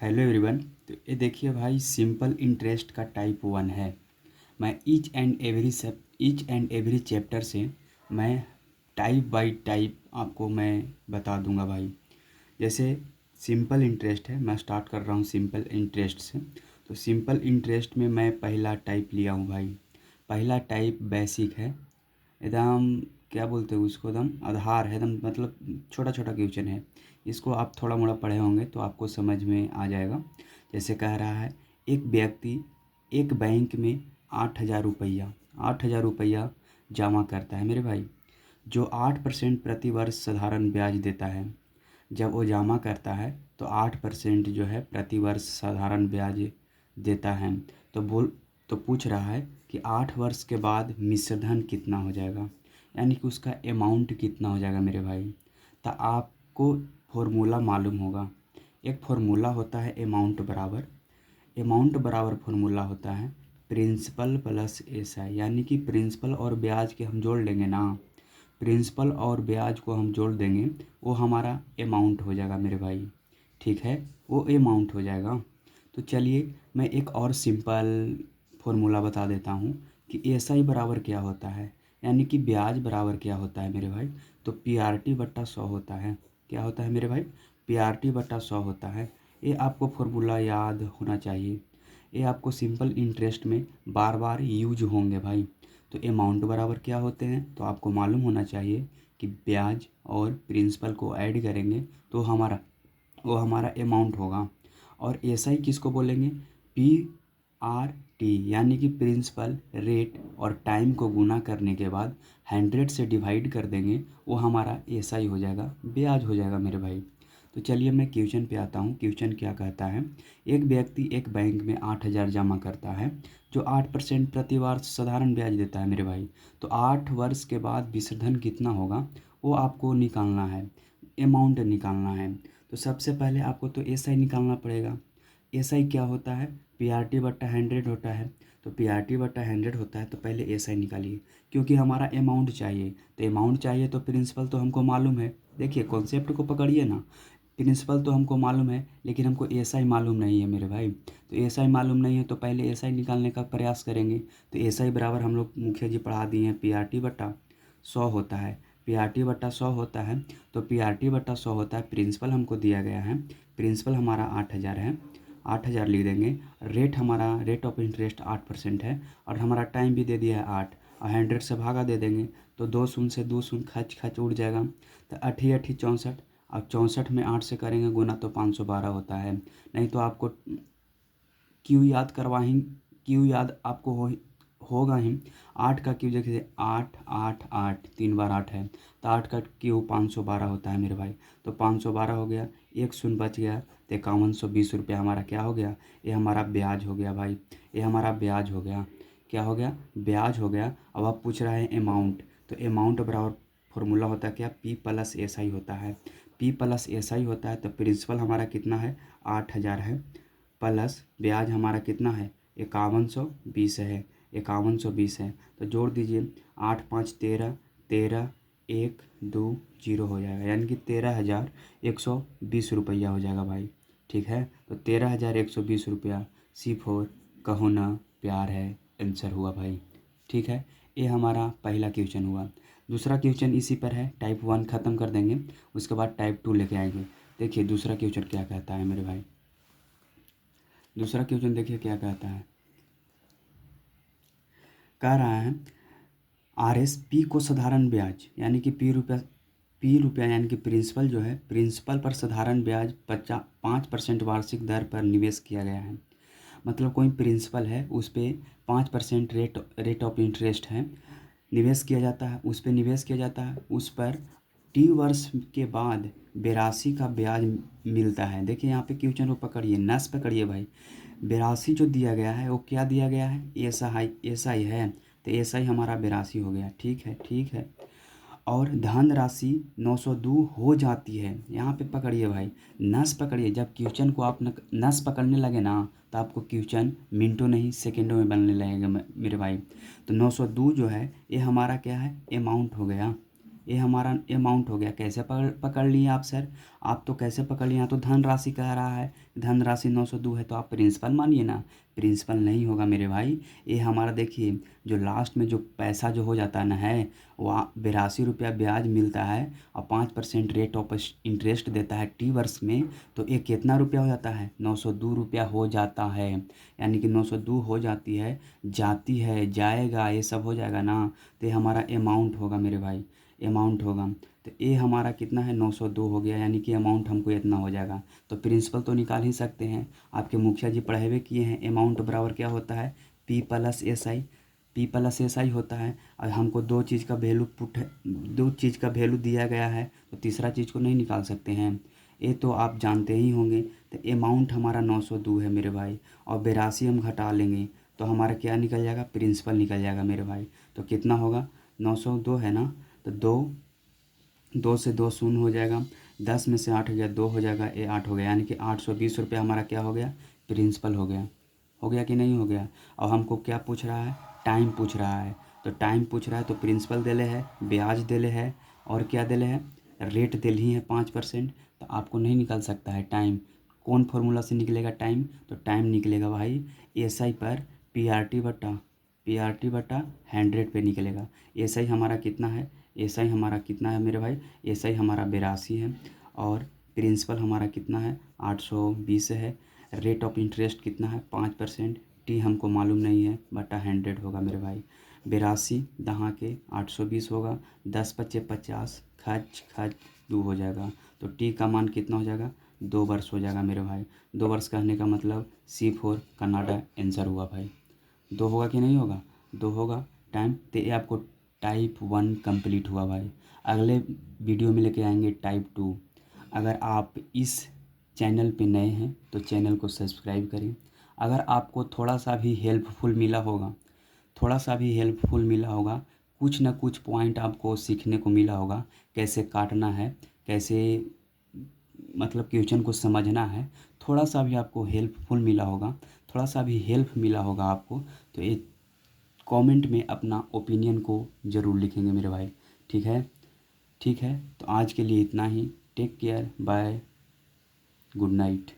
Hello everyone. तो ये देखिए भाई, सिंपल इंटरेस्ट का टाइप 1 है। मैं ईच एंड एवरी चैप्टर से मैं टाइप बाय टाइप आपको मैं बता दूंगा भाई। जैसे सिंपल इंटरेस्ट है, मैं स्टार्ट कर रहा हूँ सिंपल इंटरेस्ट से। तो सिंपल इंटरेस्ट में मैं पहला टाइप लिया हूँ भाई। पहला टाइप बेसिक है, एकदम क्या बोलते हैं उसको, एकदम आधार है, एकदम मतलब छोटा छोटा क्वेश्चन है। इसको आप थोड़ा मोड़ा पढ़े होंगे तो आपको समझ में आ जाएगा। जैसे कह रहा है, एक व्यक्ति एक बैंक में 8,000 रुपया जमा करता है मेरे भाई, जो 8% प्रति वर्ष साधारण ब्याज देता है। जब वो जमा करता है तो 8% जो है प्रति वर्ष साधारण ब्याज देता है। तो पूछ रहा है कि 8 वर्ष के बाद मिश्रधन कितना हो जाएगा, यानी कि उसका अमाउंट कितना हो जाएगा मेरे भाई। तो आपको फॉर्मूला मालूम होगा। एक फार्मूला होता है अमाउंट बराबर फार्मूला होता है प्रिंसिपल प्लस एसआई, यानी कि प्रिंसिपल और ब्याज के हम जोड़ लेंगे ना, प्रिंसिपल और ब्याज को हम जोड़ देंगे, वो हमारा अमाउंट हो जाएगा मेरे भाई। ठीक है, वो अमाउंट हो जाएगा। तो चलिए मैं एक और सिंपल फॉर्मूला बता देता हूँ कि एसआई बराबर क्या होता है, यानी कि ब्याज बराबर क्या होता है मेरे भाई। तो पीआरटी बट्टा 100 होता है। क्या होता है मेरे भाई? पीआरटी बट्टा 100 होता है। ये आपको फॉर्मूला याद होना चाहिए। ये आपको सिंपल इंटरेस्ट में बार बार यूज होंगे भाई। तो अमाउंट बराबर क्या होते हैं तो आपको मालूम होना चाहिए कि ब्याज और प्रिंसिपल को ऐड करेंगे तो वो हमारा अमाउंट होगा। और एसआई किसको बोलेंगे? पी आर टी, यानी कि प्रिंसिपल रेट और टाइम को गुना करने के बाद 100 से डिवाइड कर देंगे, वो हमारा एसआई हो जाएगा, ब्याज हो जाएगा मेरे भाई। तो चलिए मैं क्वेश्चन पे आता हूँ। क्वेश्चन क्या कहता है, एक व्यक्ति एक बैंक में 8,000 जमा करता है, जो 8% प्रति वर्ष साधारण ब्याज देता है मेरे भाई। तो 8 वर्ष के बाद विसर्धन कितना होगा वो आपको निकालना है, अमाउंट निकालना है। तो सबसे पहले आपको तो एसआई निकालना पड़ेगा। एसआई क्या होता है? पीआरटी बट्टा 100 होता है। तो पीआरटी बट्टा 100 होता है तो पहले एसआई निकालिए, क्योंकि हमारा अमाउंट चाहिए। तो अमाउंट चाहिए तो प्रिंसिपल तो हमको मालूम है। देखिए कॉन्सेप्ट को पकड़िए ना, प्रिंसिपल तो हमको मालूम है लेकिन हमको एसआई मालूम नहीं है मेरे भाई। तो एसआई मालूम नहीं है तो पहले एसआई निकालने का प्रयास करेंगे। तो एसआई बराबर हम लोग मुखिया जी पढ़ा दिए हैं, पीआरटी बट्टा 100 होता है। पीआरटी बट्टा 100 होता है। तो पीआरटी बट्टा 100 होता है, प्रिंसिपल हमको दिया गया है, प्रिंसिपल हमारा 8,000 है, 8,000 लिख देंगे। रेट हमारा रेट ऑफ इंटरेस्ट 8% है, और हमारा टाइम भी दे दिया है 8, और 100 से भागा दे देंगे तो 2 शून्य से 2 शून्य खच खच उड़ जाएगा। तो 8 8 64, अब 64 में 8 से करेंगे गुना तो 512 होता है। नहीं तो आपको क्यू याद करवाएं, क्यू याद आपको होगा ही। 8 का क्यू देखिए, 8 8 8, 3 बार 8 है, तो 8 का क्यू 512 होता है मेरे भाई। तो 512 हो गया, एक शून्य बच गया, तो 5120 रुपया हमारा क्या हो गया? ये हमारा ब्याज हो गया भाई, ये हमारा ब्याज हो गया। क्या हो गया? ब्याज हो गया। अब आप पूछ रहे हैं अमाउंट, तो अमाउंट बराबर फॉर्मूला होता है क्या? पी प्लस एस आई होता है। पी प्लस एस आई होता है तो प्रिंसिपल हमारा कितना है? 8,000 है, प्लस ब्याज हमारा कितना है? 5120 है, 5120 है। तो जोड़ दीजिए, 8 5 13, 13 1 2 0 हो जाएगा, यानी कि 13,120 रुपया हो जाएगा भाई। ठीक है, तो 13,120 रुपया। C4 कहो ना प्यार है आंसर हुआ भाई। ठीक है, ये हमारा पहला क्वेश्चन हुआ। दूसरा क्वेश्चन इसी पर है, टाइप 1 ख़त्म कर देंगे, उसके बाद टाइप 2 लेके आएंगे। देखिए दूसरा क्वेश्चन क्या कहता है मेरे भाई। दूसरा क्वेश्चन देखिए क्या कहता है। कह रहा है आरएस पी को साधारण ब्याज, यानी कि पी रुपया यानी कि प्रिंसिपल जो है, प्रिंसिपल पर साधारण ब्याज 5% वार्षिक दर पर निवेश किया गया है। मतलब कोई प्रिंसिपल है, उस पर 5% रेट ऑफ इंटरेस्ट है, निवेश किया जाता है, उस पर निवेश किया जाता है, उस पर टी वर्ष के बाद 82 का ब्याज मिलता है। देखिए यहाँ पे क्वेश्चन को पकड़िए, नस पकड़िए भाई। 82 जो दिया गया है वो क्या दिया गया है? एसआई है, तो एसआई हमारा 82 हो गया। ठीक है, ठीक है। और धन राशि 902 हो जाती है। यहाँ पे पकड़िए भाई, नस पकड़िए। जब क्वेश्चन को आप नस पकड़ने लगे ना, तो आपको क्वेश्चन मिनटों नहीं सेकंडों में बनने लगेगा मेरे भाई। तो 902 जो है ये हमारा क्या है? अमाउंट हो गया। ये हमारा अमाउंट हो गया। कैसे पकड़ लिए आप सर? आप तो कैसे पकड़ लिए? यहाँ तो धनराशि कह रहा है, धनराशि 902 है, तो आप प्रिंसिपल मानिए ना। प्रिंसिपल नहीं होगा मेरे भाई। ये हमारा देखिए, जो लास्ट में जो पैसा जो हो जाता है ना है, वह 82 रुपया ब्याज मिलता है और 5% रेट ऑफ इंटरेस्ट देता है टी वर्ष में। तो ये कितना रुपया हो जाता है? 902 रुपया हो जाता है। यानी कि 902 हो जाती है, जाती है, जाएगा, ये सब हो जाएगा ना। तो ये हमारा अमाउंट होगा मेरे भाई, अमाउंट होगा। तो ये हमारा कितना है? 902 हो गया, यानी कि अमाउंट हमको इतना हो जाएगा। तो प्रिंसिपल तो निकाल ही सकते हैं, आपके मुखिया जी पढ़े हुए किए हैं। अमाउंट बराबर क्या होता है? P plus S I, P plus S I होता है। और हमको दो चीज़ का वैल्यू दो चीज़ का वैल्यू दिया गया है, तो तीसरा चीज़ को नहीं निकाल सकते हैं। ये तो आप जानते ही होंगे। तो अमाउंट हमारा 902 है मेरे भाई, और 82 हम घटा लेंगे तो हमारा क्या निकल जाएगा? प्रिंसिपल निकल जाएगा मेरे भाई। तो कितना होगा? 902 है ना, तो दो से दो शून्य हो जाएगा, 10 में से 8 हो गया, 2 हो जाएगा, ये 8 हो गया, यानी कि 820 रुपये हमारा क्या हो गया? प्रिंसिपल हो गया। हो गया कि नहीं हो गया? और हमको क्या पूछ रहा है? टाइम पूछ रहा है। तो टाइम पूछ रहा है तो प्रिंसिपल देले है, ब्याज देले है, और क्या देले है? रेट दिल ही है 5%। तो आपको नहीं निकल सकता है टाइम। कौन फॉर्मूला से निकलेगा टाइम? तो टाइम निकलेगा भाई एस आई पर पी आर टी बटा 100 पे निकलेगा। एस आई हमारा कितना है? एस आई हमारा कितना है मेरे भाई? एस आई हमारा 82 है, और प्रिंसिपल हमारा कितना है? 820 है। रेट ऑफ इंटरेस्ट कितना है? 5%। टी हमको मालूम नहीं है, बटा 100 होगा मेरे भाई। 82 दहाँ के 820 होगा, 10 पच्चे 50, खच खच 2 हो जाएगा। तो टी का मान कितना हो जाएगा? 2 वर्ष हो जाएगा मेरे भाई। 2 वर्ष कहने का मतलब C4 कनाडा आंसर हुआ भाई। 2 होगा कि नहीं होगा? 2 होगा। टाइम तो ये आपको टाइप 1 कंप्लीट हुआ भाई। अगले वीडियो में लेके आएंगे टाइप 2। अगर आप इस चैनल पे नए हैं तो चैनल को सब्सक्राइब करें। अगर आपको थोड़ा सा भी हेल्पफुल मिला होगा, थोड़ा सा भी हेल्पफुल मिला होगा, कुछ ना कुछ पॉइंट आपको सीखने को मिला होगा, कैसे काटना है, कैसे मतलब क्वेश्चन को समझना है, थोड़ा सा भी आपको हेल्पफुल मिला होगा, थोड़ा सा भी हेल्प मिला होगा आपको, तो ये कमेंट में अपना ओपिनियन को ज़रूर लिखेंगे मेरे भाई। ठीक है? ठीक है, तो आज के लिए इतना ही। Take care, bye, good night.